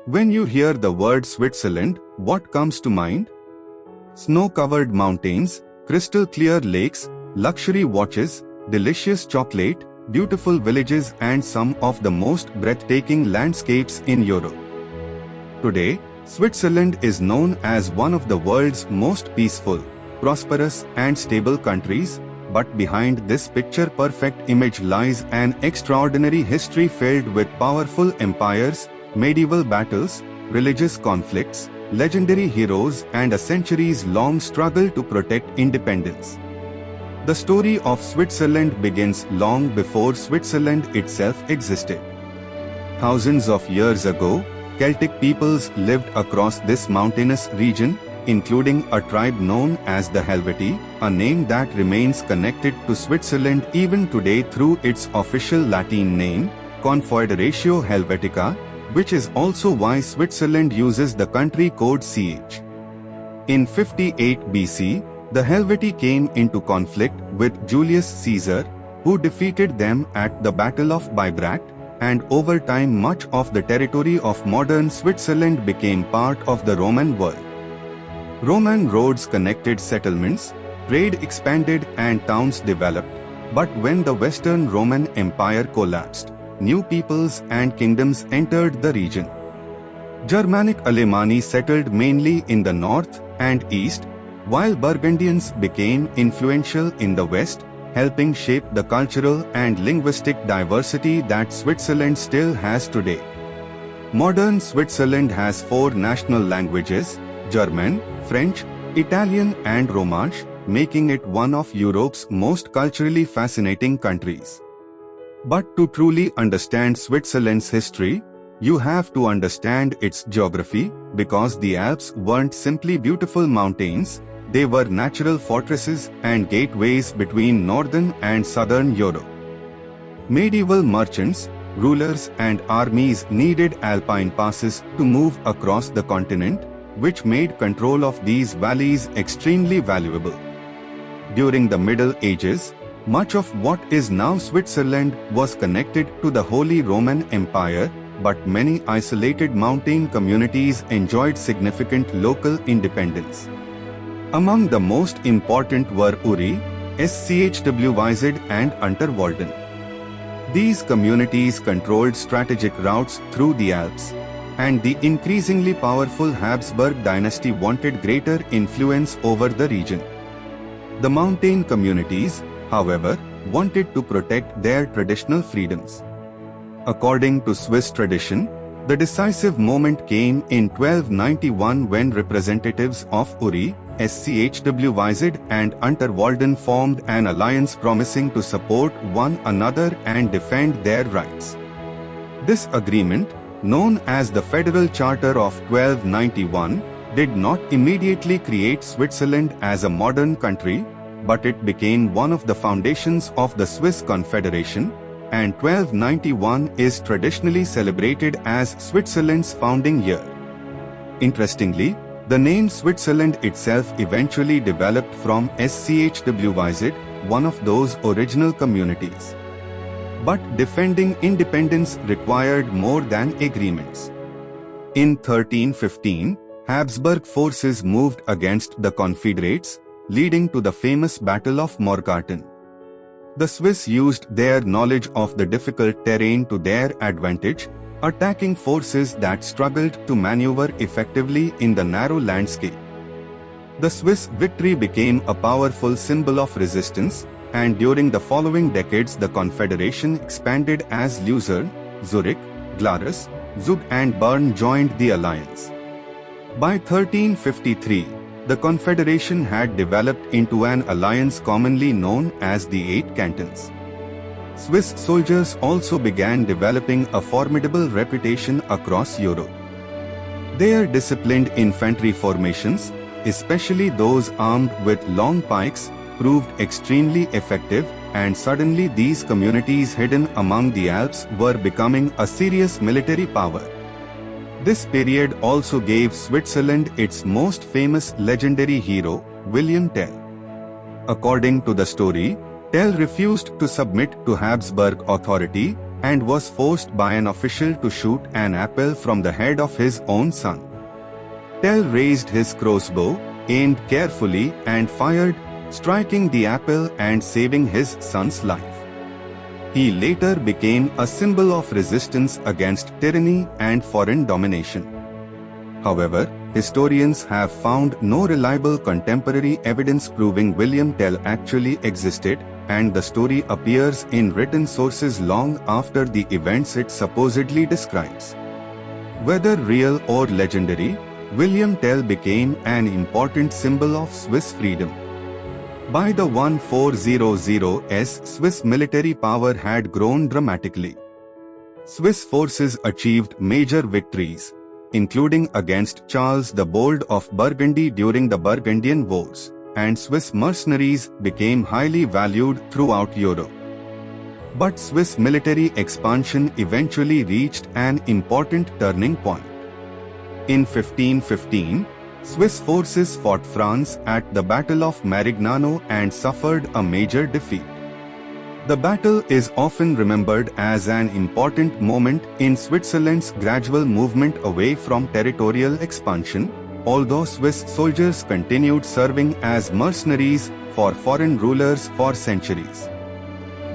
When you hear the word Switzerland, what comes to mind? Snow-covered mountains, crystal-clear lakes, luxury watches, delicious chocolate, beautiful villages and some of the most breathtaking landscapes in Europe. Today, Switzerland is known as one of the world's most peaceful, prosperous and stable countries, but behind this picture-perfect image lies an extraordinary history filled with powerful empires, medieval battles, religious conflicts, legendary heroes and a centuries-long struggle to protect independence. The story of Switzerland begins long before Switzerland itself existed. Thousands of years ago, Celtic peoples lived across this mountainous region, including a tribe known as the Helvetii, a name that remains connected to Switzerland even today through its official Latin name, Confederatio Helvetica, which is also why Switzerland uses the country code CH. In 58 BC, the Helvetii came into conflict with Julius Caesar, who defeated them at the Battle of Bibracte, and over time much of the territory of modern Switzerland became part of the Roman world. Roman roads connected settlements, trade expanded and towns developed, but when the Western Roman Empire collapsed, new peoples and kingdoms entered the region. Germanic Alemanni settled mainly in the north and east, while Burgundians became influential in the west, helping shape the cultural and linguistic diversity that Switzerland still has today. Modern Switzerland has 4 national languages: German, French, Italian and Romansh, making it one of Europe's most culturally fascinating countries. But to truly understand Switzerland's history, you have to understand its geography, because the Alps weren't simply beautiful mountains, they were natural fortresses and gateways between northern and southern Europe. Medieval merchants, rulers and armies needed Alpine passes to move across the continent, which made control of these valleys extremely valuable. During the Middle Ages, much of what is now Switzerland was connected to the Holy Roman Empire, but many isolated mountain communities enjoyed significant local independence. Among the most important were Uri, Schweiz and Unterwalden. These communities controlled strategic routes through the Alps, and the increasingly powerful Habsburg dynasty wanted greater influence over the region. The mountain communities, however, wanted to protect their traditional freedoms. According to Swiss tradition, the decisive moment came in 1291 when representatives of Uri, Schweiz and Unterwalden formed an alliance promising to support one another and defend their rights. This agreement, known as the Federal Charter of 1291, did not immediately create Switzerland as a modern country, but it became one of the foundations of the Swiss Confederation, and 1291 is traditionally celebrated as Switzerland's founding year. Interestingly, the name Switzerland itself eventually developed from Schweiz, one of those original communities. But defending independence required more than agreements. In 1315, Habsburg forces moved against the Confederates, leading to the famous Battle of Morgarten. The Swiss used their knowledge of the difficult terrain to their advantage, attacking forces that struggled to maneuver effectively in the narrow landscape. The Swiss victory became a powerful symbol of resistance, and during the following decades the Confederation expanded as Lucerne, Zurich, Glarus, Zug and Bern joined the alliance. By 1353, the Confederation had developed into an alliance commonly known as the Eight Cantons. Swiss soldiers also began developing a formidable reputation across Europe. Their disciplined infantry formations, especially those armed with long pikes, proved extremely effective, and suddenly these communities hidden among the Alps were becoming a serious military power. This period also gave Switzerland its most famous legendary hero, William Tell. According to the story, Tell refused to submit to Habsburg authority, and was forced by an official to shoot an apple from the head of his own son. Tell raised his crossbow, aimed carefully, and fired, striking the apple and saving his son's life. He later became a symbol of resistance against tyranny and foreign domination. However, historians have found no reliable contemporary evidence proving William Tell actually existed, and the story appears in written sources long after the events it supposedly describes. Whether real or legendary, William Tell became an important symbol of Swiss freedom. By the 1400s, Swiss military power had grown dramatically. Swiss forces achieved major victories, including against Charles the Bold of Burgundy during the Burgundian Wars, and Swiss mercenaries became highly valued throughout Europe. But Swiss military expansion eventually reached an important turning point. In 1515, Swiss forces fought France at the Battle of Marignano and suffered a major defeat. The battle is often remembered as an important moment in Switzerland's gradual movement away from territorial expansion, although Swiss soldiers continued serving as mercenaries for foreign rulers for centuries.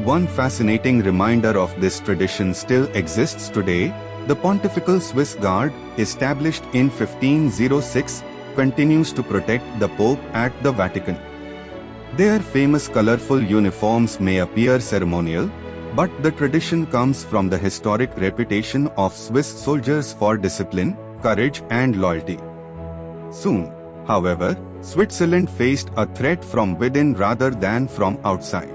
One fascinating reminder of this tradition still exists today. The Pontifical Swiss Guard, established in 1506, continues to protect the Pope at the Vatican. Their famous colorful uniforms may appear ceremonial, but the tradition comes from the historic reputation of Swiss soldiers for discipline, courage, and loyalty. Soon, however, Switzerland faced a threat from within rather than from outside.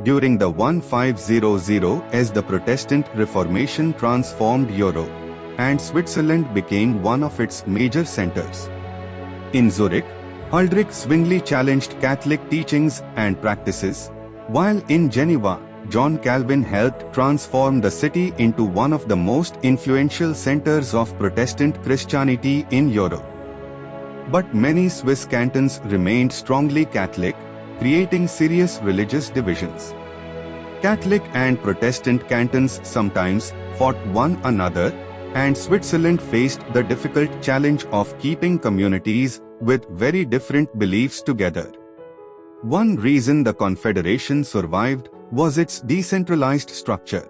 During the 1500s, the Protestant Reformation transformed Europe, and Switzerland became one of its major centers. In Zurich, Huldrych Zwingli challenged Catholic teachings and practices, while in Geneva, John Calvin helped transform the city into one of the most influential centers of Protestant Christianity in Europe. But many Swiss cantons remained strongly Catholic, creating serious religious divisions. Catholic and Protestant cantons sometimes fought one another, and Switzerland faced the difficult challenge of keeping communities with very different beliefs together. One reason the Confederation survived was its decentralized structure.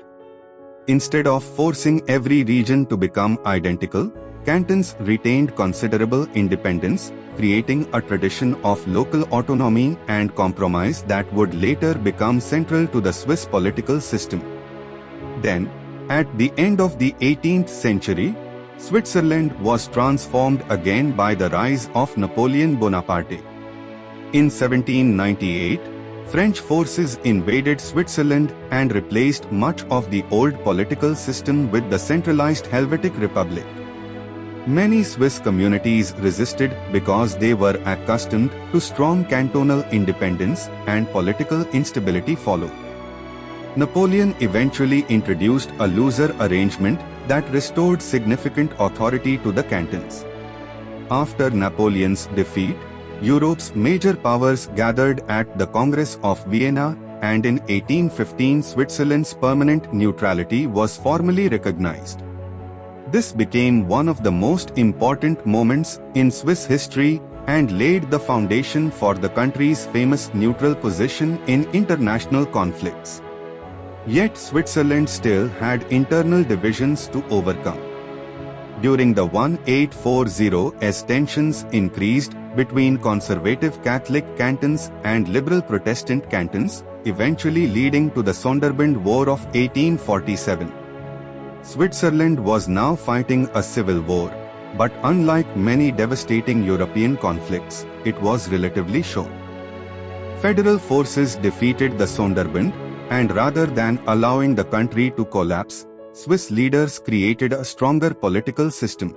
Instead of forcing every region to become identical, cantons retained considerable independence, creating a tradition of local autonomy and compromise that would later become central to the Swiss political system. Then, at the end of the 18th century, Switzerland was transformed again by the rise of Napoleon Bonaparte. In 1798, French forces invaded Switzerland and replaced much of the old political system with the centralized Helvetic Republic. Many Swiss communities resisted because they were accustomed to strong cantonal independence, and political instability followed. Napoleon eventually introduced a looser arrangement that restored significant authority to the cantons. After Napoleon's defeat, Europe's major powers gathered at the Congress of Vienna, and in 1815 Switzerland's permanent neutrality was formally recognized. This became one of the most important moments in Swiss history and laid the foundation for the country's famous neutral position in international conflicts. Yet Switzerland still had internal divisions to overcome. During the 1840s, tensions increased between conservative Catholic cantons and liberal Protestant cantons, eventually leading to the Sonderbund War of 1847. Switzerland was now fighting a civil war, but unlike many devastating European conflicts, it was relatively short. Federal forces defeated the Sonderbund, and rather than allowing the country to collapse, Swiss leaders created a stronger political system.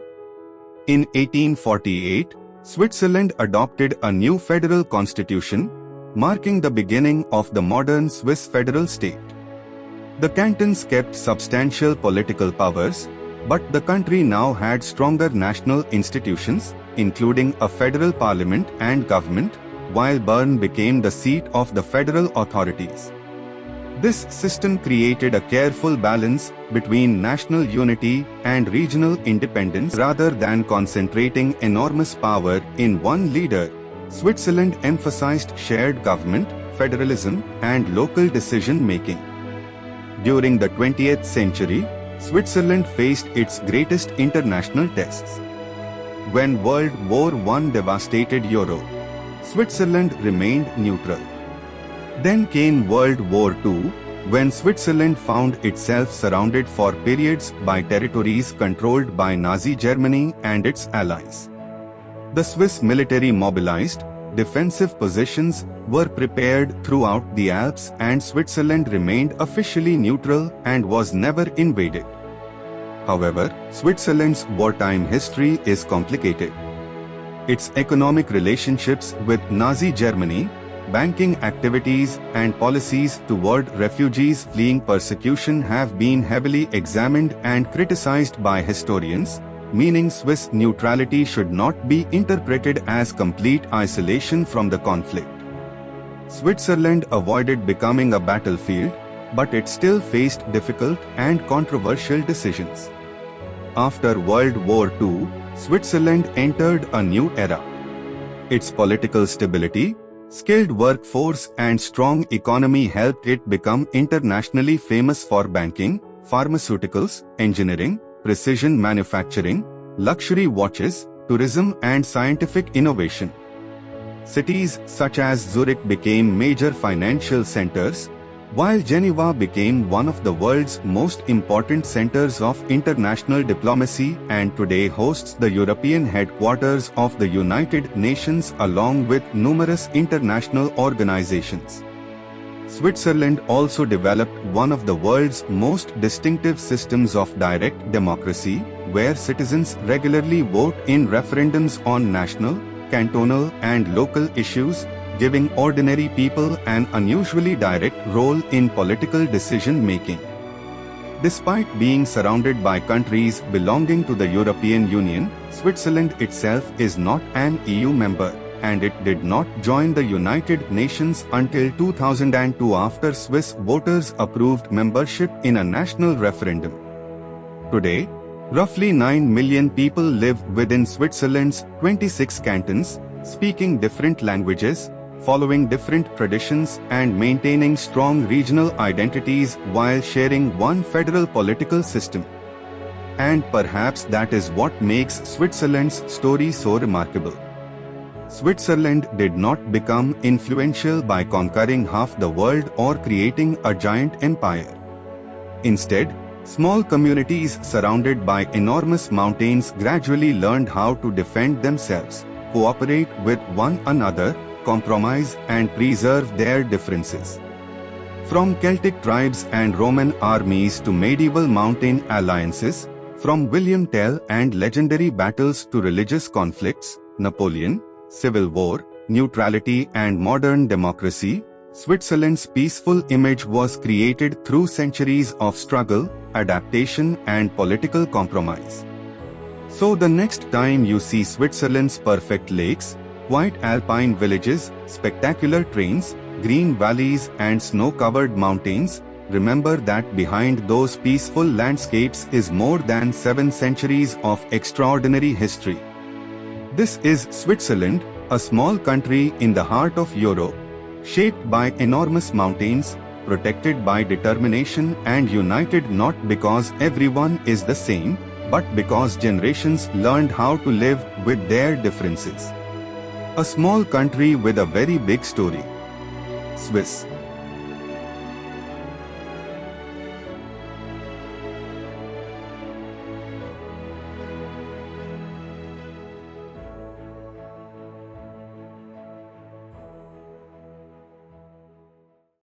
In 1848, Switzerland adopted a new federal constitution, marking the beginning of the modern Swiss federal state. The cantons kept substantial political powers, but the country now had stronger national institutions, including a federal parliament and government, while Bern became the seat of the federal authorities. This system created a careful balance between national unity and regional independence rather than concentrating enormous power in one leader. Switzerland emphasized shared government, federalism, and local decision-making. During the 20th century, Switzerland faced its greatest international tests. When World War I devastated Europe, Switzerland remained neutral. Then came World War II, when Switzerland found itself surrounded for periods by territories controlled by Nazi Germany and its allies. The Swiss military mobilized, defensive positions were prepared throughout the Alps, and Switzerland remained officially neutral and was never invaded. However, Switzerland's wartime history is complicated. Its economic relationships with Nazi Germany, banking activities, and policies toward refugees fleeing persecution have been heavily examined and criticized by historians, meaning Swiss neutrality should not be interpreted as complete isolation from the conflict. Switzerland avoided becoming a battlefield, but it still faced difficult and controversial decisions. After World War II, Switzerland entered a new era. Its political stability, skilled workforce, and strong economy helped it become internationally famous for banking, pharmaceuticals, engineering, precision manufacturing, luxury watches, tourism, and scientific innovation. Cities such as Zurich became major financial centers, while Geneva became one of the world's most important centers of international diplomacy and today hosts the European headquarters of the United Nations along with numerous international organizations. Switzerland also developed one of the world's most distinctive systems of direct democracy, where citizens regularly vote in referendums on national, cantonal, and local issues, giving ordinary people an unusually direct role in political decision-making. Despite being surrounded by countries belonging to the European Union, Switzerland itself is not an EU member, and it did not join the United Nations until 2002 after Swiss voters approved membership in a national referendum. Today, roughly 9 million people live within Switzerland's 26 cantons, speaking different languages, following different traditions, and maintaining strong regional identities while sharing one federal political system. And perhaps that is what makes Switzerland's story so remarkable. Switzerland did not become influential by conquering half the world or creating a giant empire. Instead, small communities surrounded by enormous mountains gradually learned how to defend themselves, cooperate with one another, compromise, and preserve their differences. From Celtic tribes and Roman armies to medieval mountain alliances, from William Tell and legendary battles to religious conflicts, Napoleon, civil war, neutrality, and modern democracy, Switzerland's peaceful image was created through centuries of struggle, adaptation, and political compromise. So the next time you see Switzerland's perfect lakes, quiet alpine villages, spectacular trains, green valleys, and snow-covered mountains, remember that behind those peaceful landscapes is more than 7 centuries of extraordinary history. This is Switzerland, a small country in the heart of Europe, shaped by enormous mountains, protected by determination, and united not because everyone is the same, but because generations learned how to live with their differences. A small country with a very big story. Swiss.